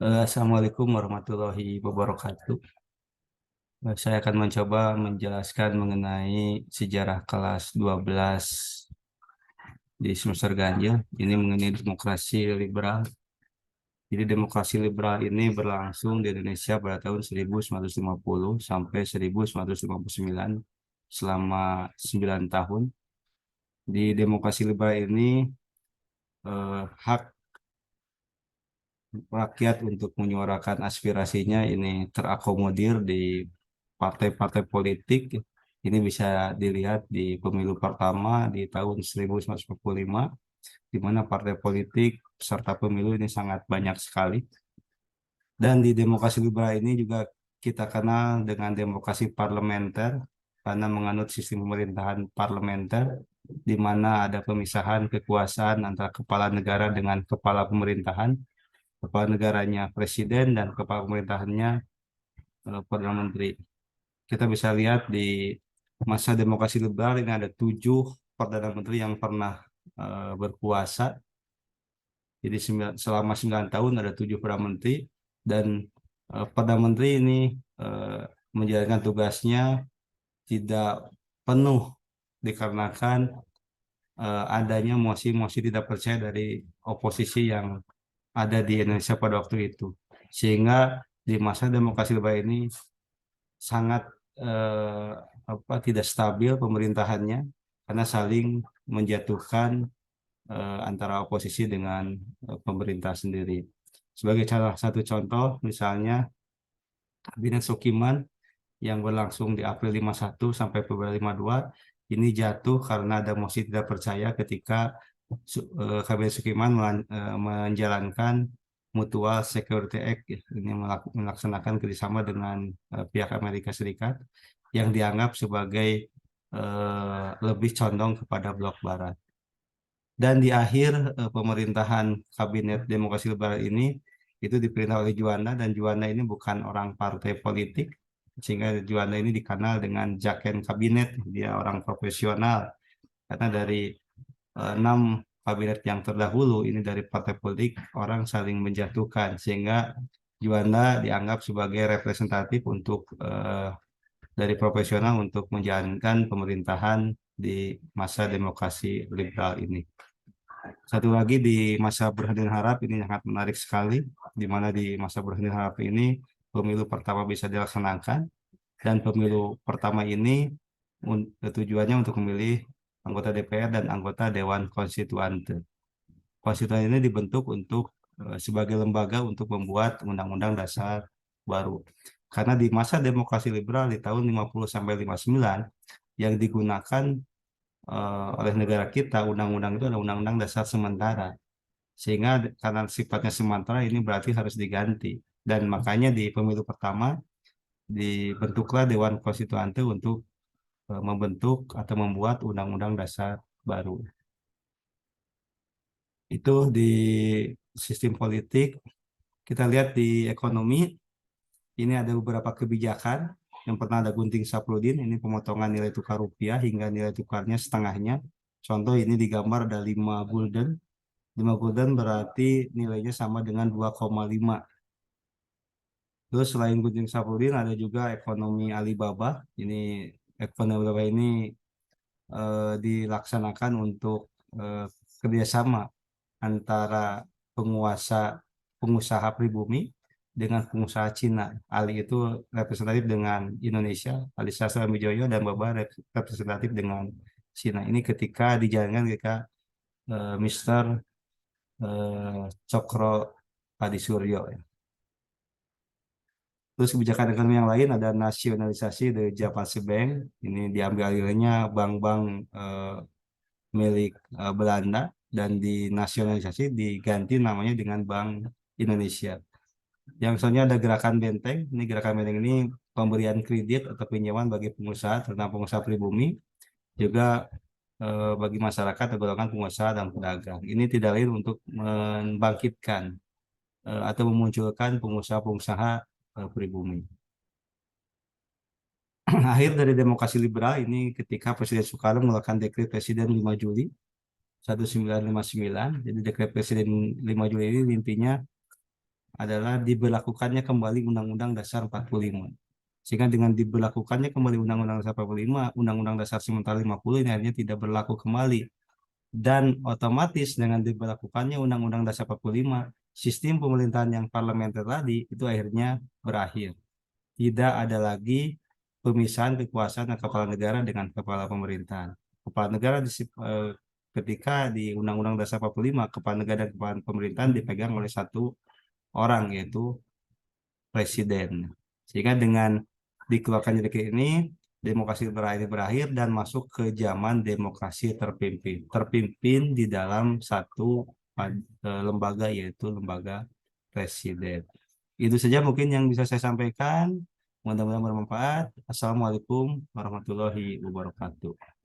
Assalamualaikum warahmatullahi wabarakatuh. Saya akan mencoba menjelaskan mengenai sejarah kelas 12 di semester ganjil. Ini mengenai demokrasi liberal. Jadi demokrasi liberal ini berlangsung di Indonesia pada tahun 1950 sampai 1959 selama 9 tahun. Di demokrasi liberal ini hak rakyat untuk menyuarakan aspirasinya ini terakomodir di partai-partai politik. Ini bisa dilihat di pemilu pertama di tahun 1945, di mana partai politik peserta pemilu ini sangat banyak sekali. Dan di demokrasi liberal ini juga kita kenal dengan demokrasi parlementer, karena menganut sistem pemerintahan parlementer, di mana ada pemisahan kekuasaan antara kepala negara dengan kepala pemerintahan. Kepala negaranya presiden dan kepala pemerintahannya perdana menteri. Kita bisa lihat di masa demokrasi liberal ini ada 7 perdana menteri yang pernah berkuasa. Jadi selama 9 tahun ada 7 perdana menteri, dan perdana menteri ini eh, menjalankan tugasnya tidak penuh dikarenakan adanya mosi-mosi tidak percaya dari oposisi yang ada di Indonesia pada waktu itu. Sehingga di masa demokrasi liberal ini sangat eh, tidak stabil pemerintahannya, karena saling menjatuhkan antara oposisi dengan pemerintah sendiri. Sebagai salah satu contoh, misalnya Kabinet Sukiman yang berlangsung di April 51 sampai Februari 52 ini jatuh karena ada mosi tidak percaya ketika Kabinet Sukiman menjalankan Mutual Security Act, ya. Ini melaksanakan kerjasama dengan pihak Amerika Serikat yang dianggap sebagai lebih condong kepada blok Barat. Dan di akhir pemerintahan Kabinet Demokrasi Liberal ini itu diperintah oleh Juanda, dan Juanda ini bukan orang partai politik, sehingga Juanda ini dikenal dengan Jaken Kabinet. Dia orang profesional, karena dari 6 kabinet yang terdahulu ini dari partai politik, orang saling menjatuhkan, sehingga Juanda dianggap sebagai representatif untuk dari profesional untuk menjalankan pemerintahan di masa demokrasi liberal ini. Satu lagi di masa Burhanuddin Harap ini sangat menarik sekali, di mana di masa Burhanuddin Harap ini pemilu pertama bisa dilaksanakan, dan pemilu pertama ini tujuannya untuk memilih anggota DPR dan anggota Dewan Konstituante. Konstituante ini dibentuk untuk sebagai lembaga untuk membuat undang-undang dasar baru. Karena di masa demokrasi liberal di tahun 50 sampai 59 yang digunakan oleh negara kita, undang-undang itu adalah undang-undang dasar sementara. Sehingga karena sifatnya sementara ini berarti harus diganti. Dan makanya di pemilu pertama dibentuklah Dewan Konstituante untuk membentuk atau membuat undang-undang dasar baru. Itu di sistem politik. Kita lihat di ekonomi, ini ada beberapa kebijakan. Yang pernah ada gunting sapludin, ini pemotongan nilai tukar rupiah hingga nilai tukarnya setengahnya. Contoh ini digambar ada 5 gulden. 5 gulden berarti nilainya sama dengan 2,5. Terus selain gunting sapludin ada juga ekonomi Alibaba. Ini ekonomi Alibaba ini dilaksanakan untuk eh, kerjasama antara penguasa pengusaha pribumi dengan pengusaha Cina. Ali itu representatif dengan Indonesia, Ali Sastra Wijoyo, dan Baba representatif dengan Cina. Ini ketika dijalankan ketika Mr. Cokro Adisuryo, ya. Terus kebijakan ekonomi yang lain ada nasionalisasi dari Japanese Bank. Ini diambil alihnya bank-bank milik Belanda, dan dinasionalisasi diganti namanya dengan Bank Indonesia. Yang misalnya ada gerakan Benteng. Ini gerakan Benteng ini pemberian kredit atau pinjaman bagi pengusaha, terutama pengusaha pribumi, juga bagi masyarakat atau golongan pengusaha dan pedagang. Ini tidak lain untuk membangkitkan atau memunculkan pengusaha-pengusaha pribumi. Akhir dari demokrasi liberal ini ketika Presiden Soekarno mengeluarkan dekret Presiden 5 Juli 1959. Jadi dekret Presiden 5 Juli ini intinya adalah diberlakukannya kembali Undang-Undang Dasar 45. Sehingga dengan diberlakukannya kembali Undang-Undang Dasar 45, Undang-Undang Dasar sementara 50 ini akhirnya tidak berlaku kembali. Dan otomatis dengan diberlakukannya Undang-Undang Dasar 45, sistem pemerintahan yang parlementer tadi itu akhirnya berakhir. Tidak ada lagi pemisahan kekuasaan kepala negara dengan kepala pemerintahan. Kepala negara ketika di Undang-Undang Dasar 45, kepala negara dan kepala pemerintahan dipegang oleh satu orang, yaitu presiden. Sehingga dengan dikeluarkannya dekret ini, demokrasi berakhir dan masuk ke zaman demokrasi terpimpin. Terpimpin di dalam satu lembaga, yaitu lembaga presiden. Itu saja mungkin yang bisa saya sampaikan. Mudah-mudahan bermanfaat. Assalamualaikum warahmatullahi wabarakatuh.